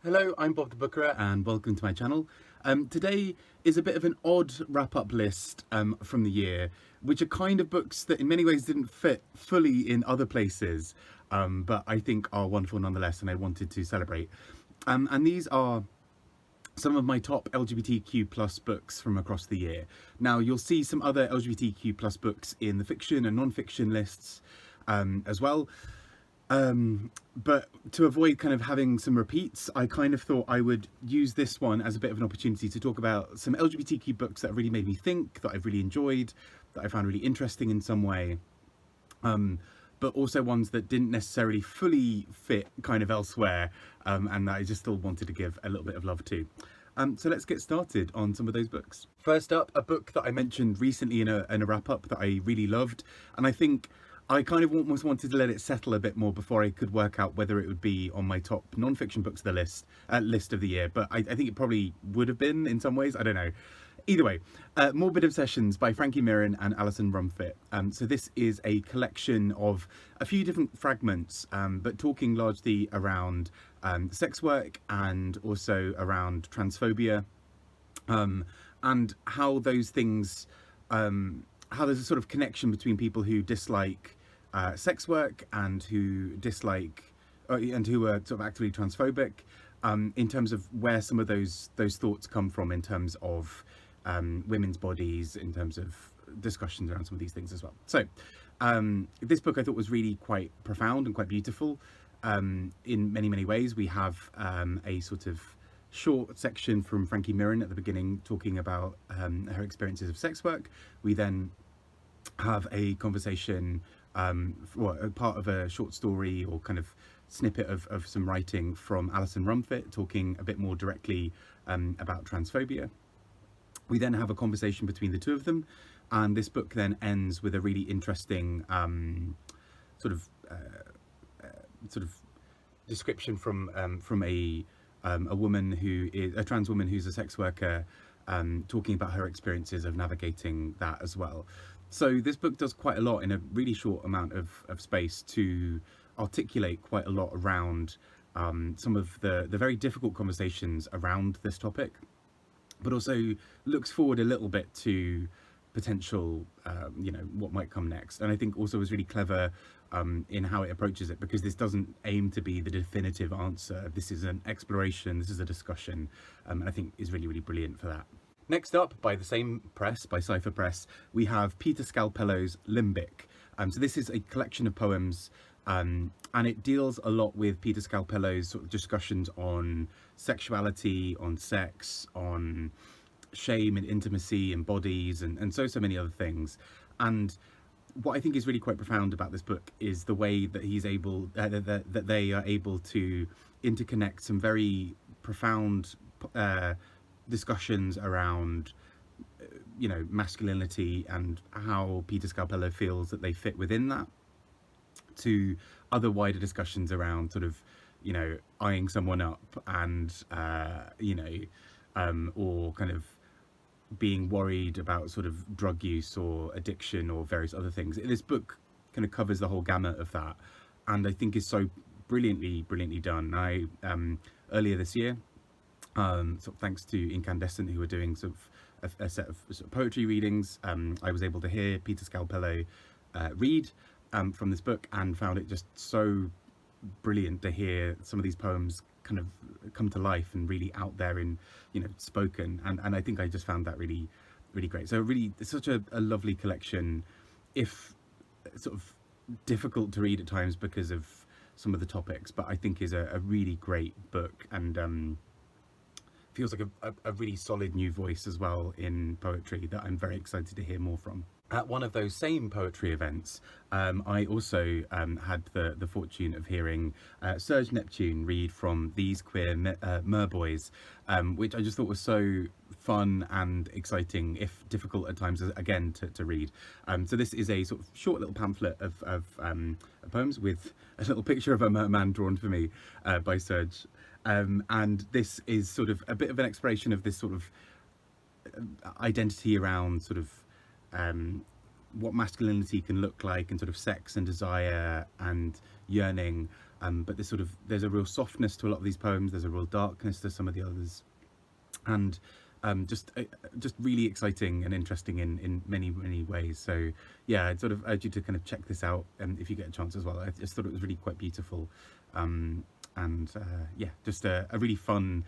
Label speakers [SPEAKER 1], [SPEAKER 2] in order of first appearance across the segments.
[SPEAKER 1] Hello, I'm Bob the Bookerer and welcome to my channel. Today is a bit of an odd wrap-up list from the year, which are kind of books that in many ways didn't fit fully in other places, but I think are wonderful nonetheless, and I wanted to celebrate. And these are some of my top LGBTQ plus books from across the year. Now, you'll see some other LGBTQ plus books in the fiction and non-fiction lists as well. But to avoid kind of having some repeats, I kind of thought I would use this one as a bit of an opportunity to talk about some LGBTQ books that really made me think, that I've really enjoyed, that I found really interesting in some way, but also ones that didn't necessarily fully fit kind of elsewhere, and that I just still wanted to give a little bit of love to. So let's get started on some of those books. First up, a book that I mentioned recently in a wrap-up that I really loved, and I think I kind of almost wanted to let it settle a bit more before I could work out whether it would be on my top non-fiction books of the list of the year, but I think it probably would have been in some ways, I don't know. Either way, Morbid Obsessions by Frankie, Miren and Alison Rumfitt. So this is a collection of a few different fragments, but talking largely around sex work and also around transphobia, and how those things, how there's a sort of connection between people who dislike sex work and who dislike and who are sort of actively transphobic, in terms of where some of those thoughts come from in terms of women's bodies, in terms of discussions around some of these things as well. So this book I thought was really quite profound and quite beautiful in many ways. We have a sort of short section from Frankie Miren at the beginning talking about her experiences of sex work. We then have a conversation, a part of a short story or kind of snippet of some writing from Alison Rumfitt talking a bit more directly about transphobia. We then have a conversation between the two of them, and this book then ends with a really interesting sort of description from a woman who is a trans woman who's a sex worker, talking about her experiences of navigating that as well. So this book does quite a lot in a really short amount of space to articulate quite a lot around some of the very difficult conversations around this topic, but also looks forward a little bit to potential, what might come next. And I think also was really clever in how it approaches it, because this doesn't aim to be the definitive answer. This is an exploration, this is a discussion, and I think is really brilliant for that. Next up, by the same press, by Cypher Press, we have Peter Scalpello's Limbic. So this is a collection of poems, and it deals a lot with Peter Scalpello's sort of discussions on sexuality, on sex, on shame and intimacy and bodies, and so many other things. And what I think is really quite profound about this book is the way that he's able, that they are able to interconnect some very profound discussions around, masculinity and how Peter Scalpello feels that they fit within that, to other wider discussions around sort of, eyeing someone up and, or kind of being worried about sort of drug use or addiction or various other things. This book kind of covers the whole gamut of that, and I think is so brilliantly done. I earlier this year, sort of thanks to Incandescent, who were doing sort of a set of sort of poetry readings, I was able to hear Peter Scalpello read from this book, and found it just so brilliant to hear some of these poems kind of come to life and really out there in, spoken, and I think I just found that really great. So really, it's such a lovely collection, if sort of difficult to read at times because of some of the topics, but I think is a really great book, and feels like a really solid new voice as well in poetry that I'm very excited to hear more from. At one of those same poetry events, I also had the fortune of hearing Serge Neptune read from These Queer Merboys, which I just thought was so fun and exciting, if difficult at times, again, to read. So this is a sort of short little pamphlet of poems with a little picture of a merman drawn for me by Serge. And this is sort of a bit of an exploration of this sort of identity around sort of what masculinity can look like, and sort of sex and desire and yearning, but there's a real softness to a lot of these poems. There's a real darkness to some of the others, and just really exciting and interesting in many ways. So yeah, I'd sort of urge you to kind of check this out if you get a chance as well. I just thought it was really quite beautiful, and yeah, just a really fun,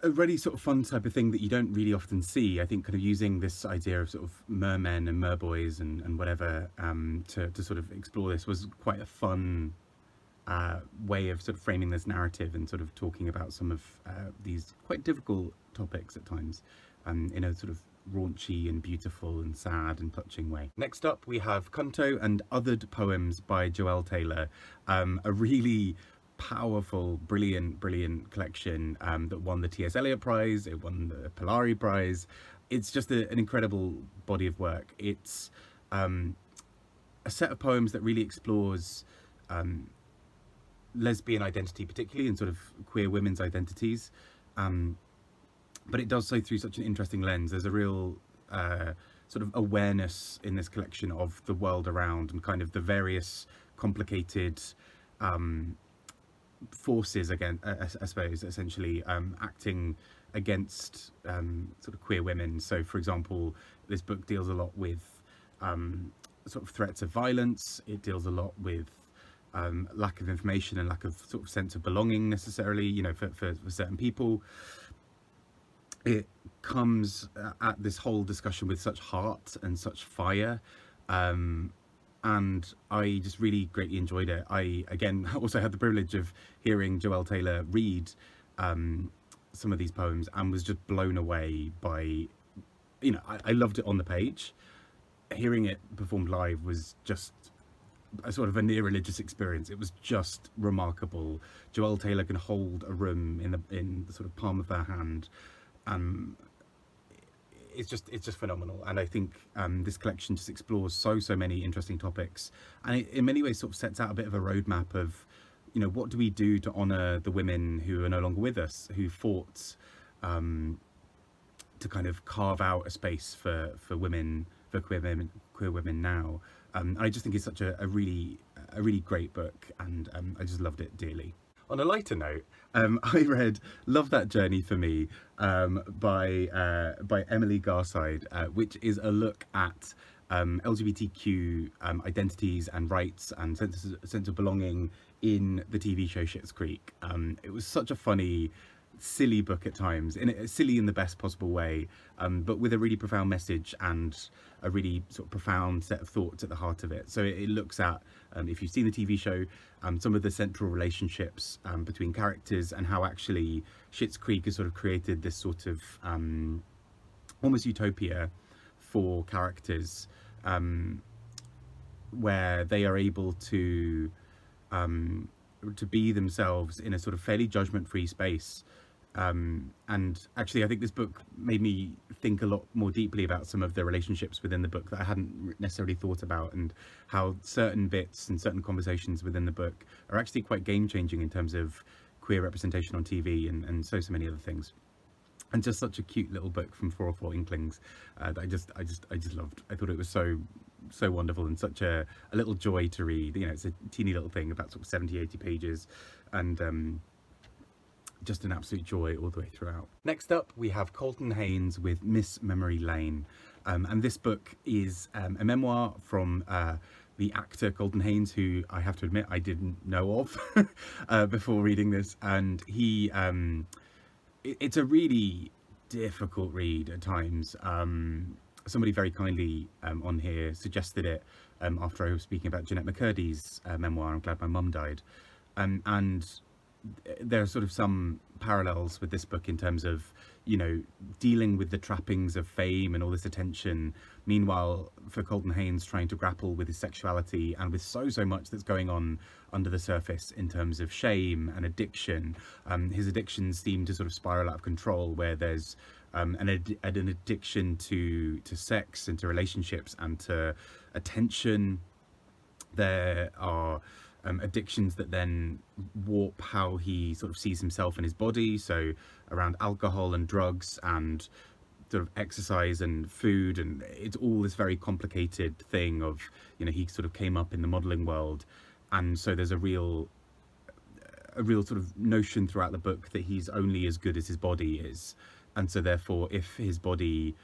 [SPEAKER 1] a really sort of fun type of thing that you don't really often see. I think kind of using this idea of sort of mermen and merboys and whatever to sort of explore this was quite a fun way of sort of framing this narrative and sort of talking about some of these quite difficult topics at times in a sort of raunchy and beautiful and sad and touching way. Next up we have C+nto and Othered Poems by Joelle Taylor, a really powerful, brilliant collection that won the T.S. Eliot Prize, it won the Polari Prize. It's just an incredible body of work. It's a set of poems that really explores lesbian identity, particularly, and sort of queer women's identities, but it does so through such an interesting lens. There's a real sort of awareness in this collection of the world around and kind of the various complicated forces, again, I suppose, essentially acting against sort of queer women. So for example, this book deals a lot with sort of threats of violence. It deals a lot with lack of information and lack of sort of sense of belonging necessarily, you know, for certain people. It comes at this whole discussion with such heart and such fire, and I just really greatly enjoyed it. I, again, also had the privilege of hearing Joelle Taylor read some of these poems and was just blown away by, you know, I loved it on the page. Hearing it performed live was just a sort of a near religious experience. It was just remarkable. Joelle Taylor can hold a room in the sort of palm of her hand. It's just phenomenal, and I think this collection just explores so many interesting topics, and it in many ways sort of sets out a bit of a roadmap of, you know, what do we do to honour the women who are no longer with us, who fought to kind of carve out a space for women, for queer women now. I just think it's such a really great book, and I just loved it dearly. On a lighter note, I read Love That Journey for Me by Emily Garside, which is a look at LGBTQ identities and rights and sense of belonging in the TV show Schitt's Creek. It was such a funny, silly book at times, silly in the best possible way, but with a really profound message and a really sort of profound set of thoughts at the heart of it. So it looks at, if you've seen the TV show, some of the central relationships between characters, and how actually Schitt's Creek has sort of created this sort of almost utopia for characters, where they are able to be themselves in a sort of fairly judgment-free space. And actually I think this book made me think a lot more deeply about some of the relationships within the book that I hadn't necessarily thought about, and how certain bits and certain conversations within the book are actually quite game-changing in terms of queer representation on TV and so many other things. And just such a cute little book from 404 Inklings that I just loved. I thought it was so wonderful and such a little joy to read. You know, it's a teeny little thing, about sort of 70-80 pages, and just an absolute joy all the way throughout. Next up we have Colton Haynes with Miss Memory Lane, and this book is a memoir from the actor Colton Haynes, who I have to admit I didn't know of before reading this, and he it's a really difficult read at times. Somebody very kindly on here suggested it after I was speaking about Jeanette McCurdy's memoir, I'm Glad My Mum Died, and there are sort of some parallels with this book in terms of, you know, dealing with the trappings of fame and all this attention. Meanwhile, for Colton Haynes, trying to grapple with his sexuality and with so much that's going on under the surface in terms of shame and addiction. His addictions seem to sort of spiral out of control, where there's an addiction to sex and to relationships and to attention. There are addictions that then warp how he sort of sees himself and his body, so around alcohol and drugs and sort of exercise and food, and it's all this very complicated thing of, you know, he sort of came up in the modelling world, and so there's a real sort of notion throughout the book that he's only as good as his body is, and so therefore if his body,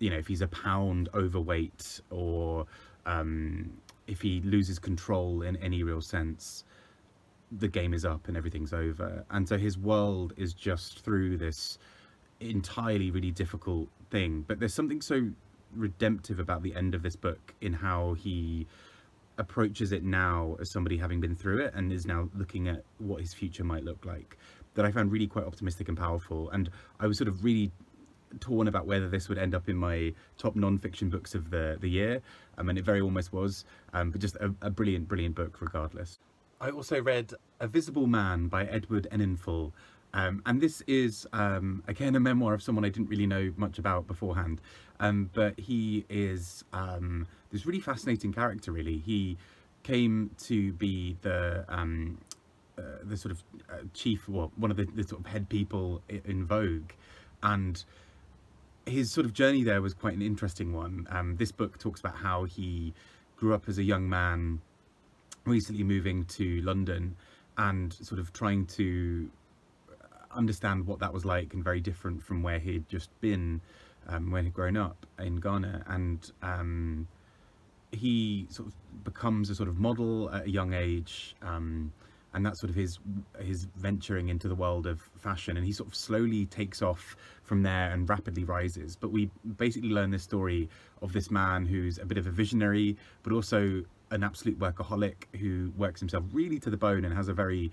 [SPEAKER 1] if he's a pound overweight, or if he loses control in any real sense, the game is up and everything's over. And so his world is just through this entirely really difficult thing, but there's something so redemptive about the end of this book in how he approaches it now as somebody having been through it and is now looking at what his future might look like, that I found really quite optimistic and powerful. And I was sort of really torn about whether this would end up in my top non-fiction books of the year, and it very almost was, but just a brilliant book regardless. I also read A Visible Man by Edward Enninful, and this is again a memoir of someone I didn't really know much about beforehand, but he is this really fascinating character. Really, he came to be the sort of chief, well, one of the sort of head people in Vogue, and his sort of journey there was quite an interesting one. This book talks about how he grew up as a young man, recently moving to London and sort of trying to understand what that was like, and very different from where he'd just been when he'd grown up in Ghana. And he sort of becomes a sort of model at a young age, and that's sort of his venturing into the world of fashion, and he sort of slowly takes off from there and rapidly rises. But we basically learn this story of this man who's a bit of a visionary, but also an absolute workaholic who works himself really to the bone and has a very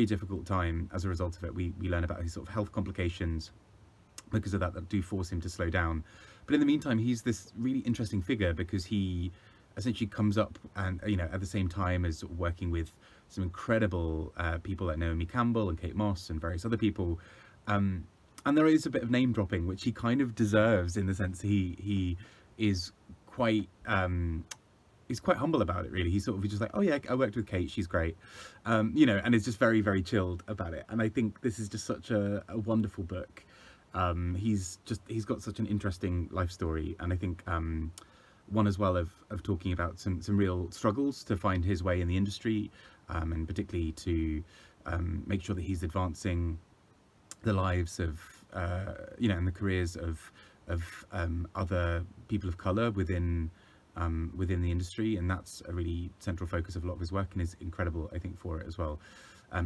[SPEAKER 1] difficult time as a result of it. We learn about his sort of health complications because of that do force him to slow down. But in the meantime, he's this really interesting figure because he essentially comes up and, at the same time as sort of working with some incredible people like Naomi Campbell and Kate Moss and various other people. And there is a bit of name dropping, which he kind of deserves, in the sense he is quite he's quite humble about it, really. He's sort of just like, oh yeah, I worked with Kate, she's great, and it's just very chilled about it. And I think this is just such a wonderful book. He's got such an interesting life story, and I think one as well of talking about some real struggles to find his way in the industry, and particularly to make sure that he's advancing the lives of and the careers of other people of colour within the industry. And that's a really central focus of a lot of his work, and is incredible, I think, for it as well.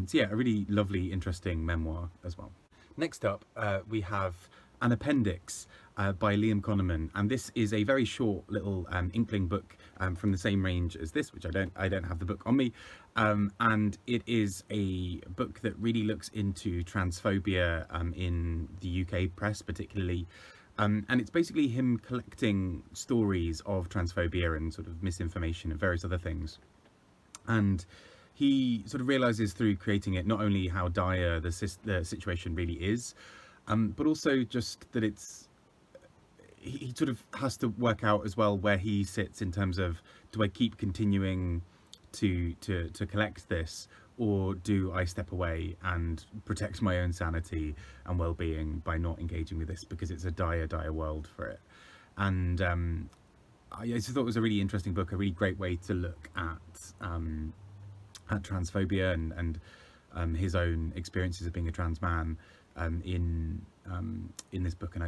[SPEAKER 1] So yeah, a really lovely, interesting memoir as well. Next up, we have An Appendix by Liam Konemann, and this is a very short little inkling book from the same range as this, which I don't have the book on me, and it is a book that really looks into transphobia in the UK press particularly. And it's basically him collecting stories of transphobia and sort of misinformation and various other things. And he sort of realizes through creating it not only how dire the situation really is, but also just that he sort of has to work out as well where he sits in terms of, do I keep continuing to collect this, or do I step away and protect my own sanity and well-being by not engaging with this, because it's a dire world for it. And I just thought it was a really interesting book, a really great way to look at transphobia and his own experiences of being a trans man in this book. And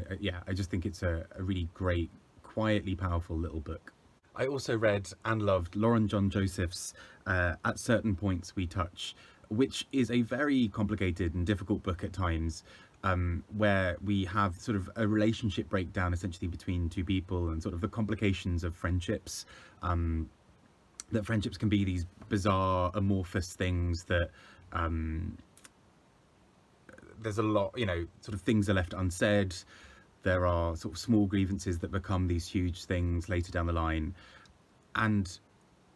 [SPEAKER 1] I just think it's a really great, quietly powerful little book. I also read and loved Lauren John Joseph's At Certain Points We Touch, which is a very complicated and difficult book at times, where we have sort of a relationship breakdown essentially between two people, and sort of the complications of friendships. That friendships can be these bizarre, amorphous things that there's a lot, sort of things are left unsaid. There are sort of small grievances that become these huge things later down the line. And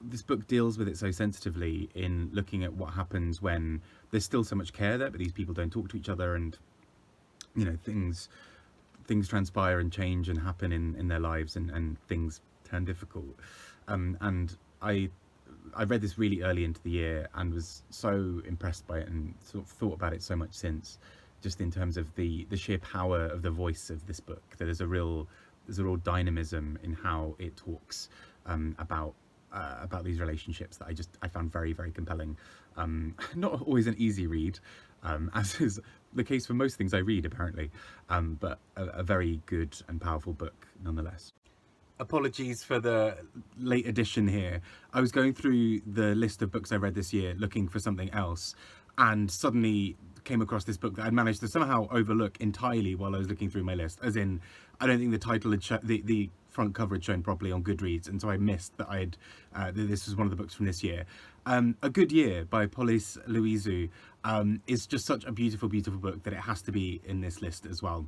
[SPEAKER 1] this book deals with it so sensitively in looking at what happens when there's still so much care there, but these people don't talk to each other, and things transpire and change and happen in their lives, and things turn difficult. And I read this really early into the year and was so impressed by it, and sort of thought about it so much since, just in terms of the sheer power of the voice of this book. That there's a real dynamism in how it talks about about these relationships that I found very, very compelling. Not always an easy read, as is the case for most things I read, apparently, but a very good and powerful book nonetheless. Apologies for the late edition here. I was going through the list of books I read this year looking for something else, and suddenly came across this book that I'd managed to somehow overlook entirely while I was looking through my list. As in, I don't think the title had the front cover had shown properly on Goodreads, and so I missed that that this was one of the books from this year. A Good Year by Polis Loizou is just such a beautiful, beautiful book that it has to be in this list as well.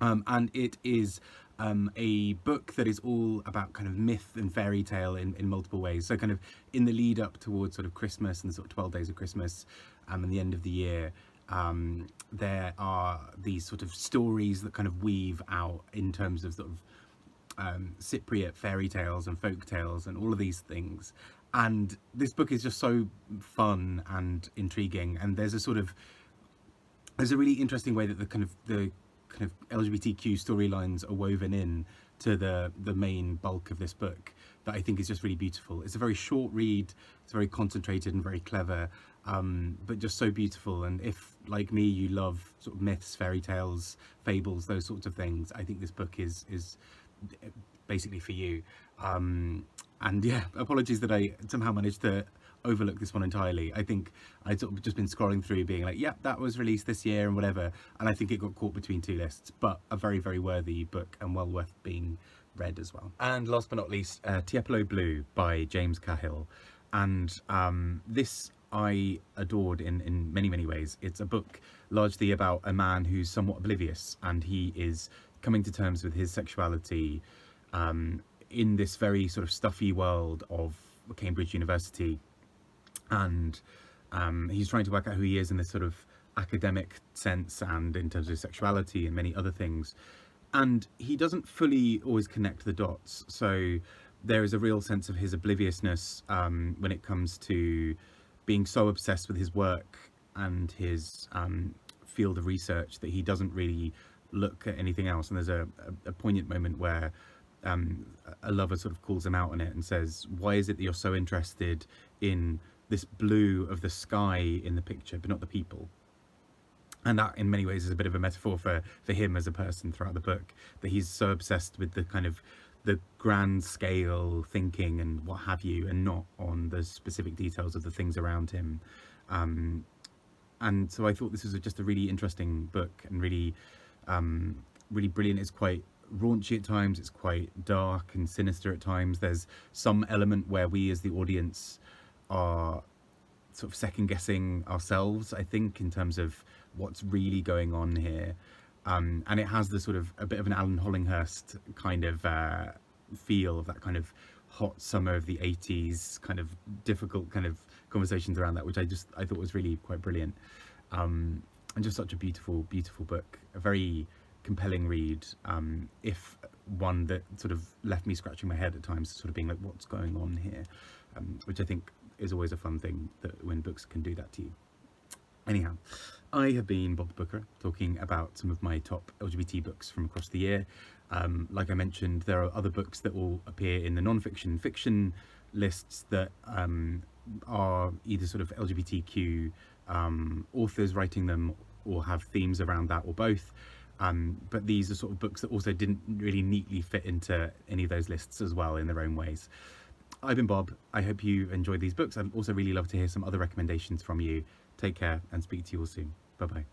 [SPEAKER 1] And it is a book that is all about kind of myth and fairy tale in multiple ways. So kind of in the lead up towards sort of Christmas and sort of 12 days of Christmas and the end of the year, there are these sort of stories that kind of weave out in terms of sort of Cypriot fairy tales and folk tales and all of these things. And this book is just so fun and intriguing, and there's a really interesting way that the kind of LGBTQ storylines are woven in to the main bulk of this book that I think is just really beautiful. It's a very short read, it's very concentrated and very clever, but just so beautiful. And if, like me, you love sort of myths, fairy tales, fables, those sorts of things, I think this book is basically for you. And yeah, apologies that I somehow managed to overlook this one entirely. I think I'd sort of just been scrolling through being like, yeah, that was released this year and whatever, and I think it got caught between two lists, but a very, very worthy book and well worth being read as well. And last but not least, Tiepolo Blue by James Cahill. And this I adored in many, many ways. It's a book largely about a man who's somewhat oblivious, and he is coming to terms with his sexuality in this very sort of stuffy world of Cambridge University. And he's trying to work out who he is in this sort of academic sense and in terms of sexuality and many other things. And he doesn't fully always connect the dots. So there is a real sense of his obliviousness when it comes to being so obsessed with his work and his field of research that he doesn't really look at anything else. And there's a poignant moment where a lover sort of calls him out on it and says, why is it that you're so interested in this blue of the sky in the picture but not the people? And that in many ways is a bit of a metaphor for him as a person throughout the book, that he's so obsessed with the kind of the grand scale thinking and what have you, and not on the specific details of the things around him. And so I thought this was just a really interesting book and really really brilliant. It's quite raunchy at times, it's quite dark and sinister at times. There's some element where we as the audience are sort of second guessing ourselves, I think, in terms of what's really going on here. And it has the sort of a bit of an Alan Hollinghurst kind of feel of that kind of hot summer of the 80s, kind of difficult kind of conversations around that, which I thought was really quite brilliant. And just such a beautiful, beautiful book, a very compelling read, if one that sort of left me scratching my head at times, sort of being like, what's going on here? Which I think is always a fun thing, that when books can do that to you. Anyhow, I have been Bob the Booker, talking about some of my top LGBT books from across the year. Like I mentioned, there are other books that will appear in the non-fiction and fiction lists that are either sort of LGBTQ authors writing them or have themes around that, or both. But these are sort of books that also didn't really neatly fit into any of those lists as well in their own ways. I've been Bob. I hope you enjoyed these books. I'd also really love to hear some other recommendations from you. Take care and speak to you all soon. Bye bye.